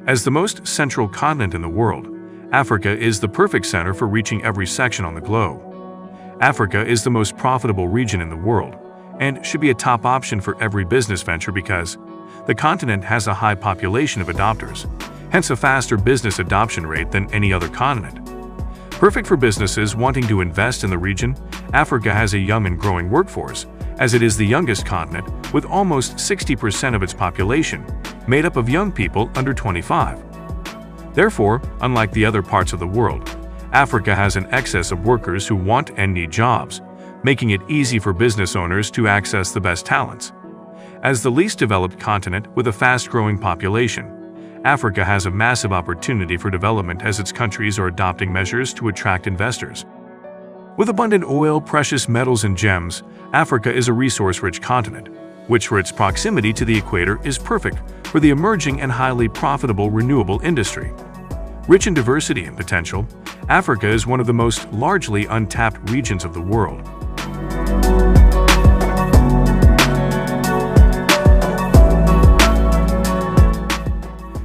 As the most central continent in the world, Africa is the perfect center for reaching every section on the globe. Africa is the most profitable region in the world and should be a top option for every business venture because the continent has a high population of adopters, hence a faster business adoption rate than any other continent. Perfect for businesses wanting to invest in the region, Africa has a young and growing workforce, as it is the youngest continent with almost 60% of its population made up of young people under 25. Therefore, unlike the other parts of the world, Africa has an excess of workers who want and need jobs, making it easy for business owners to access the best talents. As the least developed continent with a fast-growing population, Africa has a massive opportunity for development as its countries are adopting measures to attract investors. With abundant oil, precious metals, and gems, Africa is a resource-rich continent, which for its proximity to the equator is perfect for the emerging and highly profitable renewable industry. Rich in diversity and potential, Africa is one of the most largely untapped regions of the world.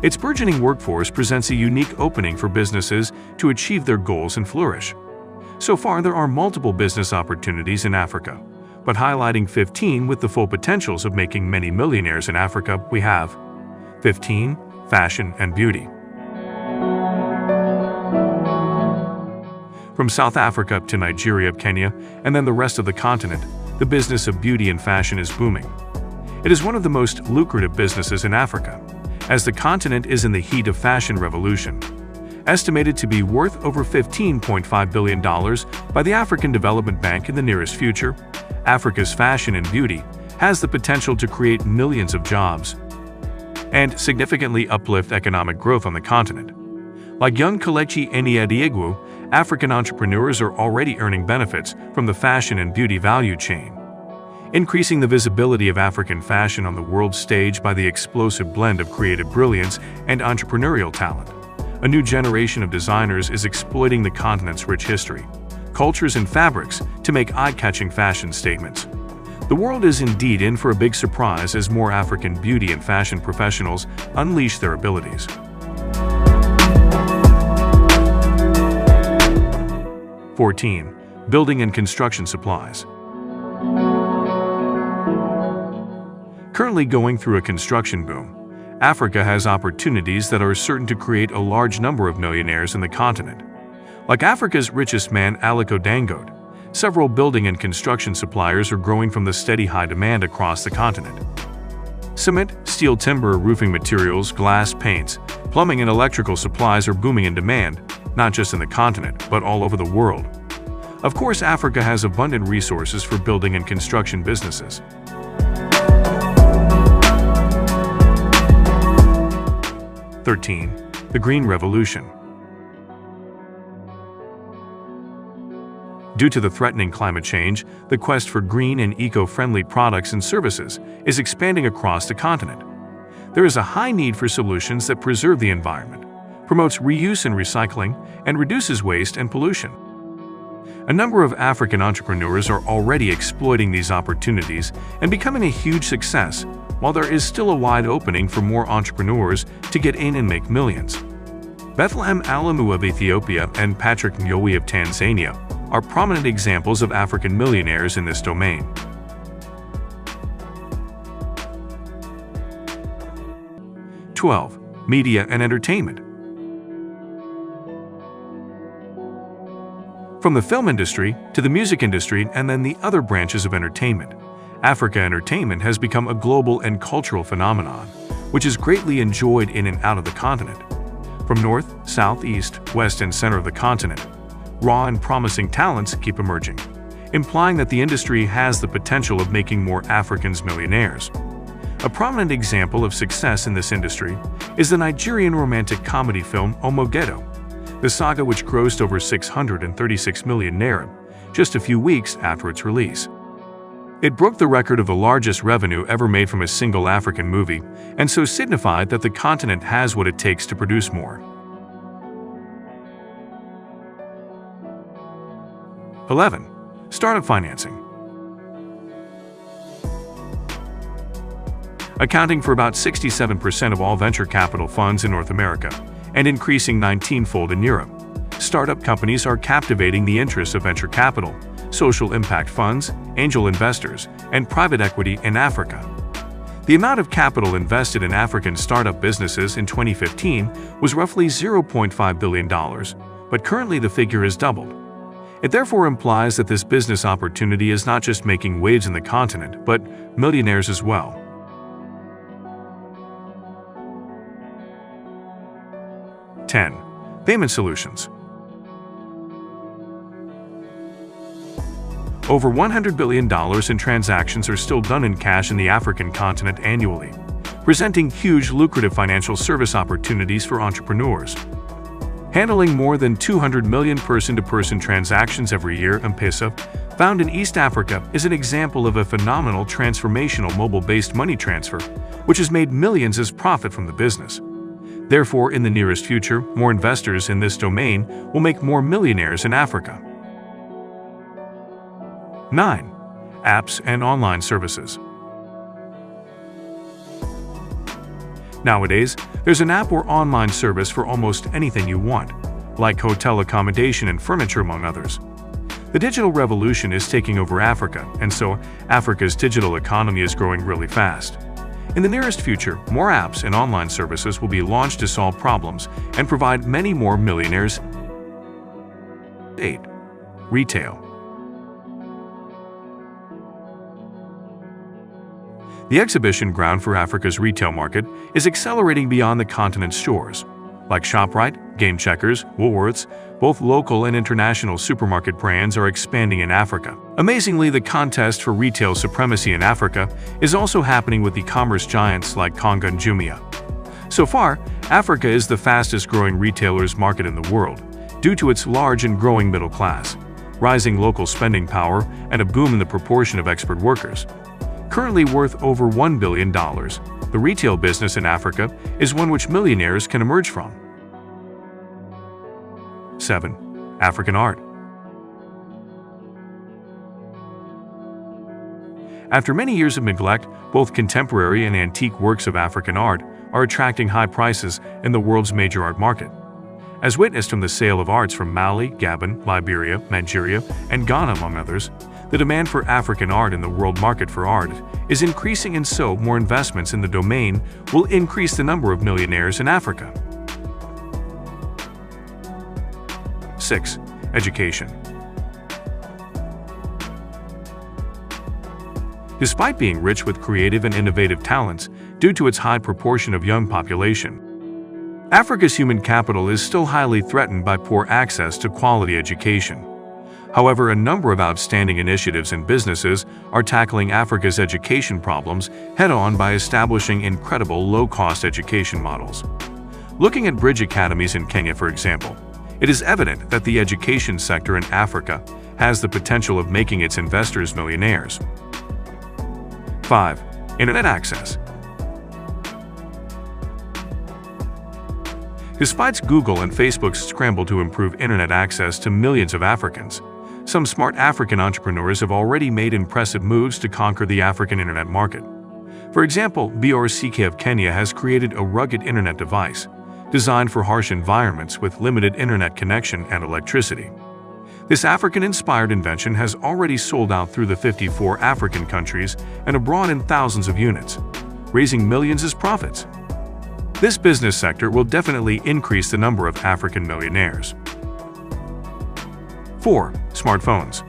Its burgeoning workforce presents a unique opening for businesses to achieve their goals and flourish. So far, there are multiple business opportunities in Africa, but highlighting 15 with the full potentials of making many millionaires in Africa, we have 15. Fashion and beauty. From South Africa to Nigeria, Kenya, and then the rest of the continent, the business of beauty and fashion is booming. It is one of the most lucrative businesses in Africa, as the continent is in the heat of fashion revolution. Estimated to be worth over $15.5 billion by the African Development Bank in the nearest future, Africa's fashion and beauty has the potential to create millions of jobs and significantly uplift economic growth on the continent. Like young Kelechi Eniadiegwu, African entrepreneurs are already earning benefits from the fashion and beauty value chain, increasing the visibility of African fashion on the world stage by the explosive blend of creative brilliance and entrepreneurial talent. A new generation of designers is exploiting the continent's rich history, cultures, and fabrics to make eye-catching fashion statements. The world is indeed in for a big surprise as more African beauty and fashion professionals unleash their abilities. 14. Building and construction supplies. Currently going through a construction boom, Africa has opportunities that are certain to create a large number of millionaires in the continent. Like Africa's richest man Aliko Dangote, several building and construction suppliers are growing from the steady high demand across the continent. Cement, steel, timber, roofing materials, glass, paints, plumbing, and electrical supplies are booming in demand, not just in the continent, but all over the world. Of course, Africa has abundant resources for building and construction businesses. 13. The Green Revolution. Due to the threatening climate change, the quest for green and eco-friendly products and services is expanding across the continent. There is a high need for solutions that preserve the environment, promotes reuse and recycling, and reduces waste and pollution. A number of African entrepreneurs are already exploiting these opportunities and becoming a huge success, while there is still a wide opening for more entrepreneurs to get in and make millions. Bethlehem Alamu of Ethiopia and Patrick Nyowi of Tanzania are prominent examples of African millionaires in this domain. 12. Media and entertainment. From the film industry to the music industry and then the other branches of entertainment, Africa entertainment has become a global and cultural phenomenon, which is greatly enjoyed in and out of the continent. From north, south, east, west, and center of the continent, raw and promising talents keep emerging, implying that the industry has the potential of making more Africans millionaires. A prominent example of success in this industry is the Nigerian romantic comedy film Omogedo, the saga which grossed over 636 million naira just a few weeks after its release. It broke the record of the largest revenue ever made from a single African movie, and so signified that the continent has what it takes to produce more. 11. Startup financing. accounting for about 67% of all venture capital funds in North America and increasing 19-fold in Europe. Startup companies are captivating the interests of venture capital, social impact funds, angel investors, and private equity in Africa. The amount of capital invested in African startup businesses in 2015 was roughly $0.5 billion, but currently the figure has doubled. It therefore implies that this business opportunity is not just making waves in the continent, but millionaires as well. 10. Payment solutions. Over $100 billion in transactions are still done in cash in the African continent annually, presenting huge lucrative financial service opportunities for entrepreneurs. Handling more than 200 million person-to-person transactions every year, M-Pesa, found in East Africa, is an example of a phenomenal transformational mobile-based money transfer, which has made millions as profit from the business. Therefore, in the nearest future, more investors in this domain will make more millionaires in Africa. 9. Apps and online services. Nowadays, there's an app or online service for almost anything you want, like hotel accommodation and furniture among others. The digital revolution is taking over Africa, and so Africa's digital economy is growing really fast. In the nearest future, more apps and online services will be launched to solve problems and provide many more millionaires. 8. Retail. The exhibition ground for Africa's retail market is accelerating beyond the continent's shores. Like ShopRite, Game Checkers, Woolworths, both local and international supermarket brands are expanding in Africa. Amazingly, the contest for retail supremacy in Africa is also happening with e-commerce giants like Konga and Jumia. So far, Africa is the fastest-growing retailers market in the world due to its large and growing middle class, rising local spending power, and a boom in the proportion of expert workers. Currently worth over $1 billion, the retail business in Africa is one which millionaires can emerge from. 7. African art. After many years of neglect, both contemporary and antique works of African art are attracting high prices in the world's major art market. As witnessed from the sale of arts from Mali, Gabon, Liberia, Nigeria, and Ghana, among others, the demand for African art in the world market for art is increasing, and so more investments in the domain will increase the number of millionaires in Africa. 6. Education. Despite being rich with creative and innovative talents due to its high proportion of young population, Africa's human capital is still highly threatened by poor access to quality education. However, a number of outstanding initiatives and businesses are tackling Africa's education problems head-on by establishing incredible low-cost education models. Looking at bridge academies in Kenya, for example, it is evident that the education sector in Africa has the potential of making its investors millionaires. 5. Internet access. Despite Google and Facebook's scramble to improve internet access to millions of Africans, some smart African entrepreneurs have already made impressive moves to conquer the African internet market. For example, BRCK of Kenya has created a rugged internet device designed for harsh environments with limited internet connection and electricity. This African-inspired invention has already sold out through the 54 African countries and abroad in thousands of units, raising millions as profits. This business sector will definitely increase the number of African millionaires. 4. Smartphones.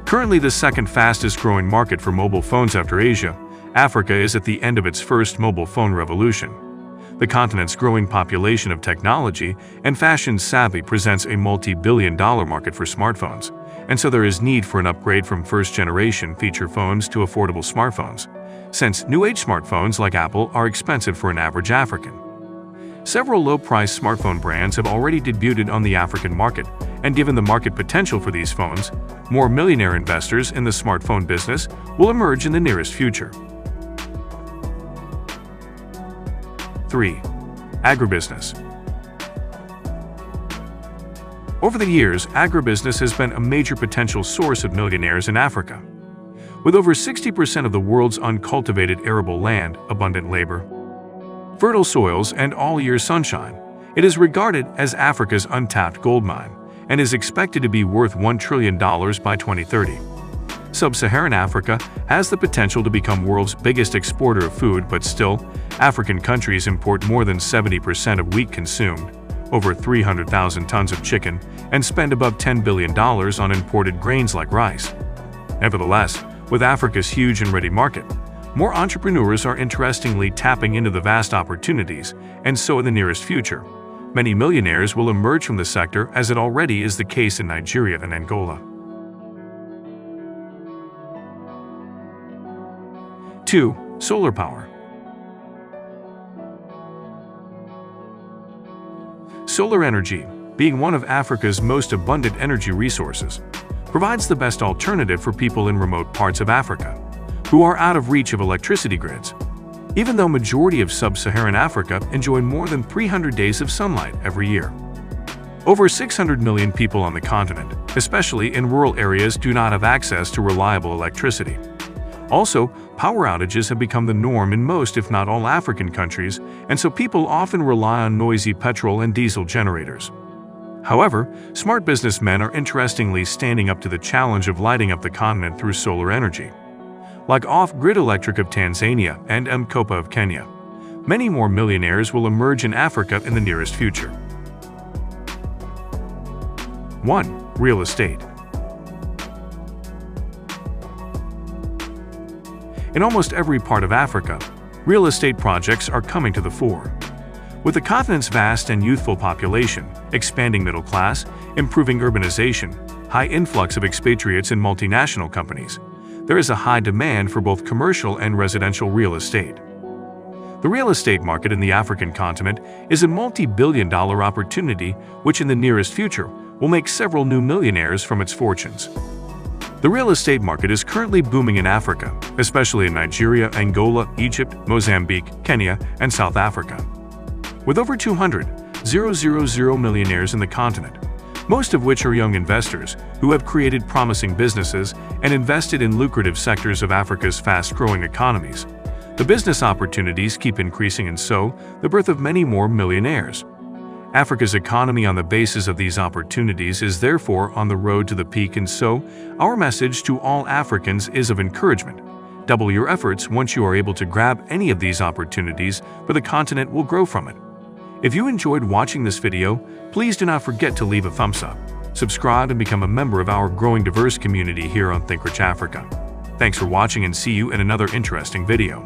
Currently the second fastest-growing market for mobile phones after Asia, Africa is at the end of its first mobile phone revolution. The continent's growing population of technology and fashion savvy presents a multi-billion-dollar market for smartphones, and so there is need for an upgrade from first-generation feature phones to affordable smartphones, since new-age smartphones like Apple are expensive for an average African. Several low-price smartphone brands have already debuted on the African market, and given the market potential for these phones, more millionaire investors in the smartphone business will emerge in the nearest future. 3. Agribusiness. Over the years, agribusiness has been a major potential source of millionaires in Africa. With over 60% of the world's uncultivated arable land, abundant labor, fertile soils, and all-year sunshine, it is regarded as Africa's untapped gold mine and is expected to be worth $1 trillion by 2030. Sub-Saharan Africa has the potential to become world's biggest exporter of food, but still, African countries import more than 70% of wheat consumed, over 300,000 tons of chicken, and spend above $10 billion on imported grains like rice. Nevertheless, with Africa's huge and ready market, more entrepreneurs are interestingly tapping into the vast opportunities, and so in the nearest future, many millionaires will emerge from the sector, as it already is the case in Nigeria and Angola. 2. Solar power. Solar energy, being one of Africa's most abundant energy resources, provides the best alternative for people in remote parts of Africa who are out of reach of electricity grids. Even though majority of sub-Saharan Africa enjoy more than 300 days of sunlight every year. Over 600 million people on the continent, especially in rural areas, do not have access to reliable electricity. Also, power outages have become the norm in most, if not all, African countries, and so people often rely on noisy petrol and diesel generators. However, smart businessmen are interestingly standing up to the challenge of lighting up the continent through solar energy. Like Off-Grid Electric of Tanzania and M-Kopa of Kenya, many more millionaires will emerge in Africa in the nearest future. 1. Real estate. In almost every part of Africa, real estate projects are coming to the fore. With the continent's vast and youthful population, expanding middle class, improving urbanization, high influx of expatriates and multinational companies, there is a high demand for both commercial and residential real estate. The real estate market in the African continent is a multi-billion-dollar opportunity which in the nearest future will make several new millionaires from its fortunes. The real estate market is currently booming in Africa, especially in Nigeria, Angola, Egypt, Mozambique, Kenya, and South Africa. With over 200,000 millionaires in the continent, most of which are young investors who have created promising businesses and invested in lucrative sectors of Africa's fast-growing economies, the business opportunities keep increasing, and so the birth of many more millionaires. Africa's economy on the basis of these opportunities is therefore on the road to the peak, and so our message to all Africans is of encouragement. Double your efforts once you are able to grab any of these opportunities, for the continent will grow from it. If you enjoyed watching this video, please do not forget to leave a thumbs up, subscribe, and become a member of our growing diverse community here on Think Rich Africa. Thanks for watching, and see you in another interesting video.